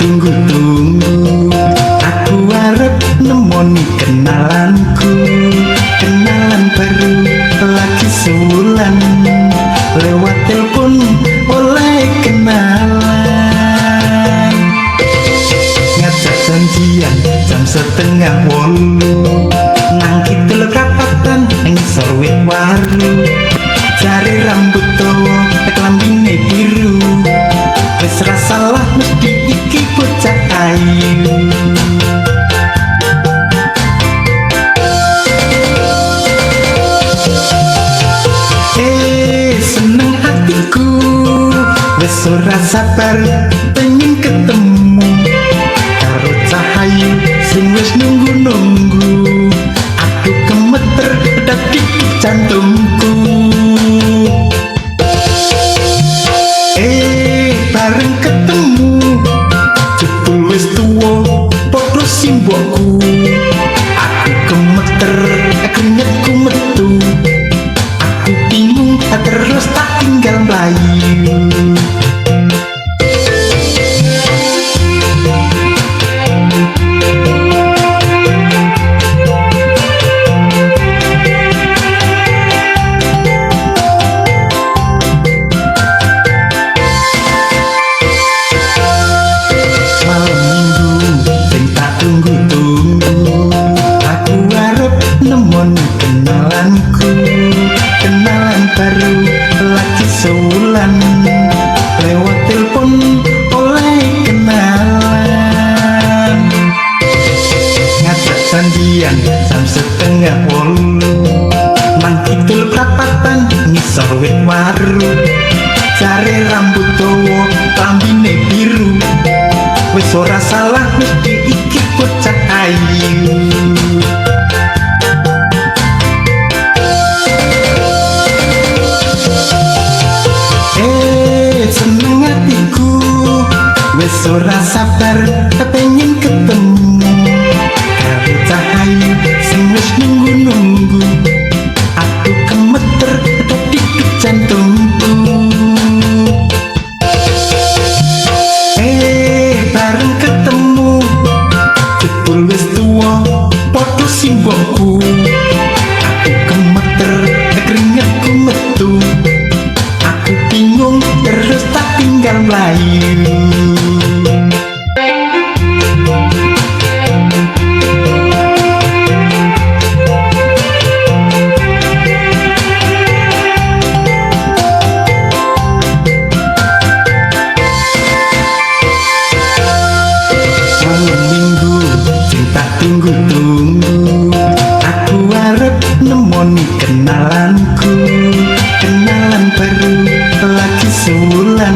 tunggu-tunggu, aku harap nemoni kenalanku, kenalan baru lagi sebulan, lewat telepon oleh kenalan, ngajak janjian jam 7:30, nang kidul kapatan ngisor wit waru, jari rambut dawa klambine biru, wis ra salah mesti iki bocah ayu. Seneng hatiku, wis ora sabar pengen ketemu karo cahayu sing wis nunggu-nunggu, aku gemeter dadi jantungku. Bareng ketemu jebul wis tuwa padha simbokku, aku gemeter keringetku metu, aku bingung terus tak tinggal mlayu. Kenalan baru lagi sebulan, lewat telepon oleh kenalan, ngajak janjian jam 7:30, nang kidul prapatan ngisor wit waru, jari rambut dawa klambine biru, wis ora salah mesti iki bocah ayu. Seneng hatiku, wis ora sabar pengen ketemu karo cahayu sing wis nunggu-nunggu, aku gemeter dadi jantungku. Bareng ketemu jebul wis tuwa padha simbokku, aku gemeter keringetku metu, aku bingung terus tak tinggal mlayu. Malam minggu sing tak tunggu-tunggu, aku harap nemoni kenalanku, kenalan baru lagi sebulan,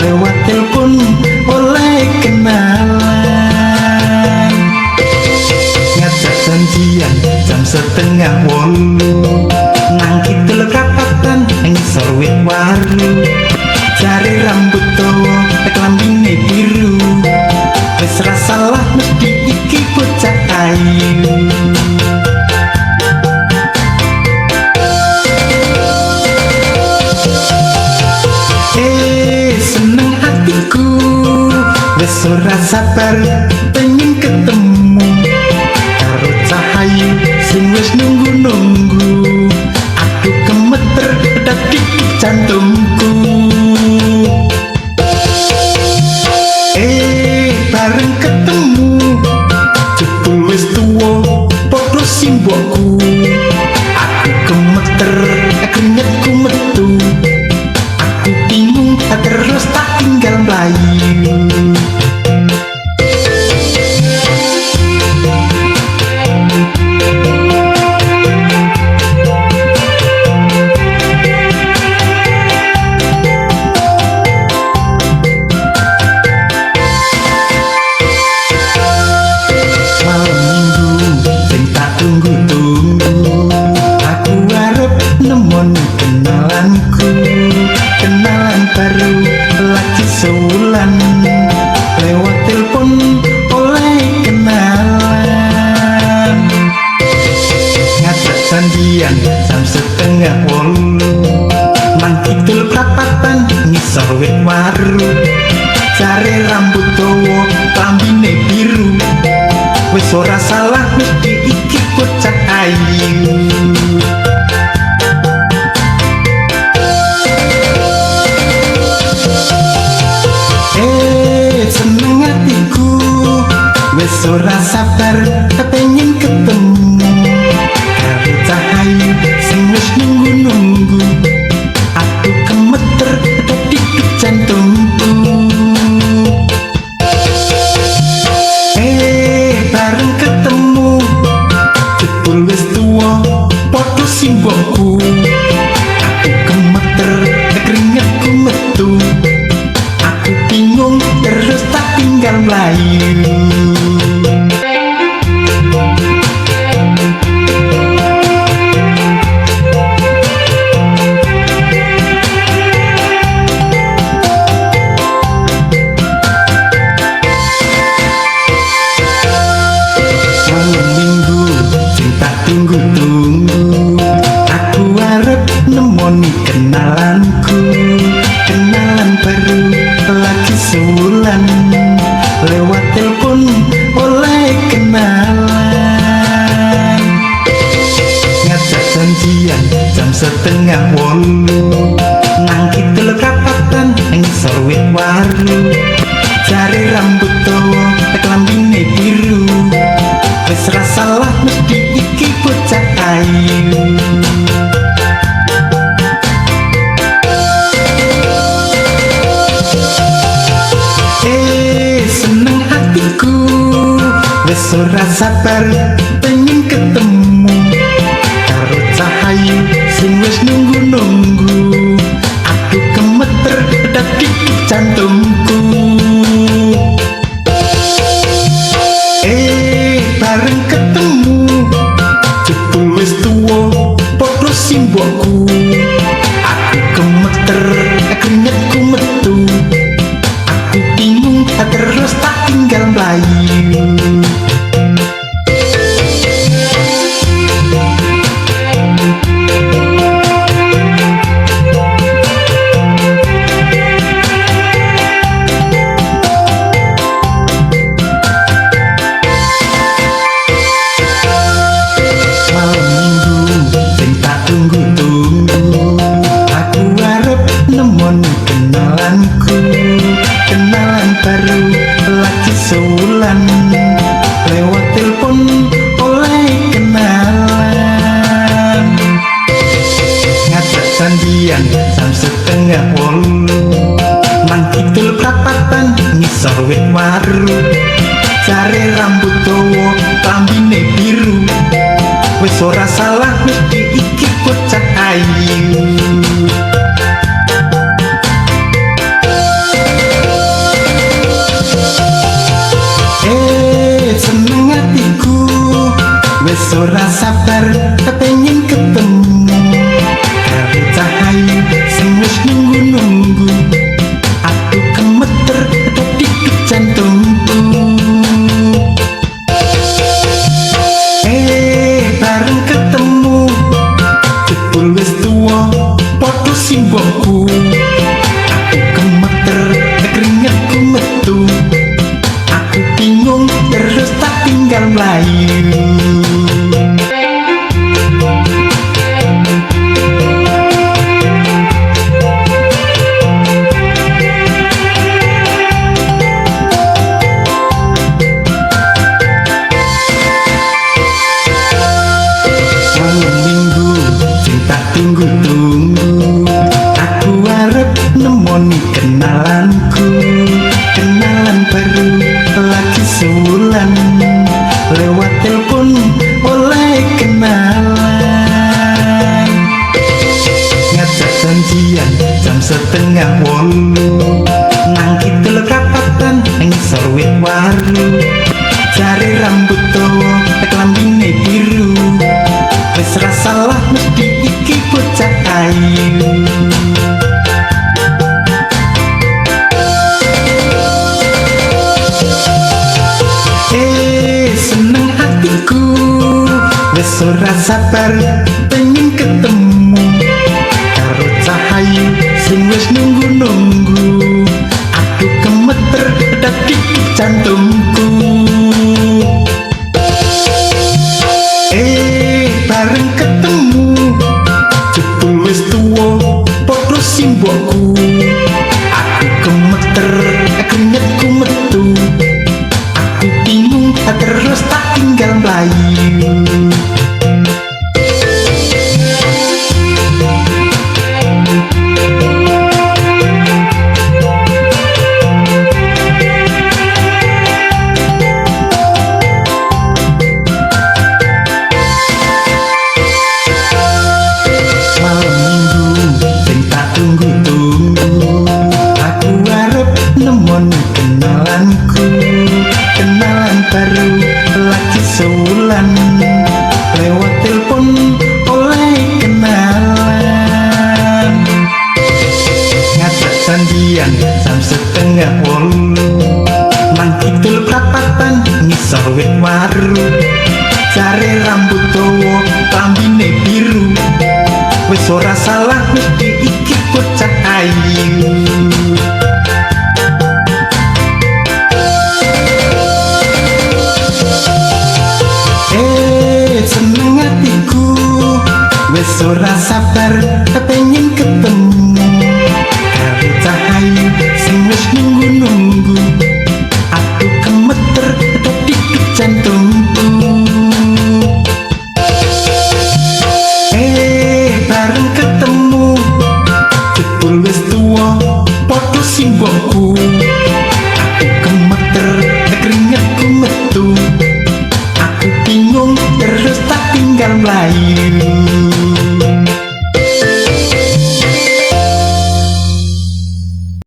lewat telepon oleh kenalan, ngajak janjian jam 7:30, nang kidul kapatan ngisor wit waru, jari rambut dawa klambine biru, wis ra salah mesti iki bocah ayu. Seneng hatiku, wis ora sabar pengen ketemu karo cahayu sing wis nunggu-nunggu, aku gemeter dadi jantungku. Bareng ketemu jebul wis tuwa padha simbokku, aku gemeter keringetku metu, aku bingung terus tak tinggal mlayu. Malam minggu sing tak tunggu-tunggu, aku harap nemoni kenalanku, kenalan baru lagi sebulan, lewat telepon oleh kenalan, ngajak janjian jam 7:30, nang kidul prapatan ngisor wit waru, jare rambut dawa klambine biru wis ora salah mesti iki bocah ayu seneng hatiku wis ora sabar kepengin ketemu karo cahayu sing wis nunggu-nunggu aku gemeter detik jantungku bareng ketemu jebul wis tuwa padha simbokku aku gemeter keringetku metu aku bingung terus tak tinggal melayu malam minggu sing tak tunggu-tunggu aku arep nemoni kenalanku kenalan baru lagi sebulan lewat telepon oleh kenalan ngajak janjian jam 7:30 nang kidul kapatan ing sorwit waru jari rambut dawa klambine biru wis ra salah mesti iki bocah ayu seneng hatiku wis ora sabar pengen ketemu karo cahayu sing wis nunggu-nunggu aku gemeter detik jantungku bareng ketemu jebul wis tuwa padha simbokku aku gemeter keringetku metu aku bingung terus tak tinggal melayu malam minggu sing tak tunggu-tunggu aku arep nemoni kenalanku kenalan baru lagi sebulan lewat telepon oleh kenalan ngajak janjian jam 7:30 nang kidul prapatan ngisor wit waru jare rambut dawa klambine biru wis ora salah mesti iki bocah ayu seneng hatiku wis ora sabar kepengin ketemu karo cahayu sing wis nunggu-nunggu aku gemeter detik jantungku bareng ketemu jebul wis tuwa padha simbokku aku gemeter keringetku metu aku bingung terus tak tinggal melayu malam minggu sing tak tunggu-tunggu aku arep nemoni kenalanku kenalan baru lagi sebulan lewat telepon oleh kenalan ngajak janjian jam 7:30 nang kidul kapatan ing sorwit waru jari rambut dawa klambine biru wis ra salah mesti iki bocah ayu seneng hatiku wis ora sabar pengen ketemu karo cahayu sing wis nunggu-nunggu aku gemeter siang jam 7:30 nang kidul prapatan ngisor wit waru jare rambut dawa klambine biru wis ora salah mesti iki bocah ayu. Seneng hatiku wis ora sabar kepengin ketemu karo cahayu sing wis nunggu-nunggu aku gemeter dadi jantungku. Bareng ketemu jebul wis tuwa padha simbokku aku gemeter keringetku metu bingung terus tak tinggal melayu.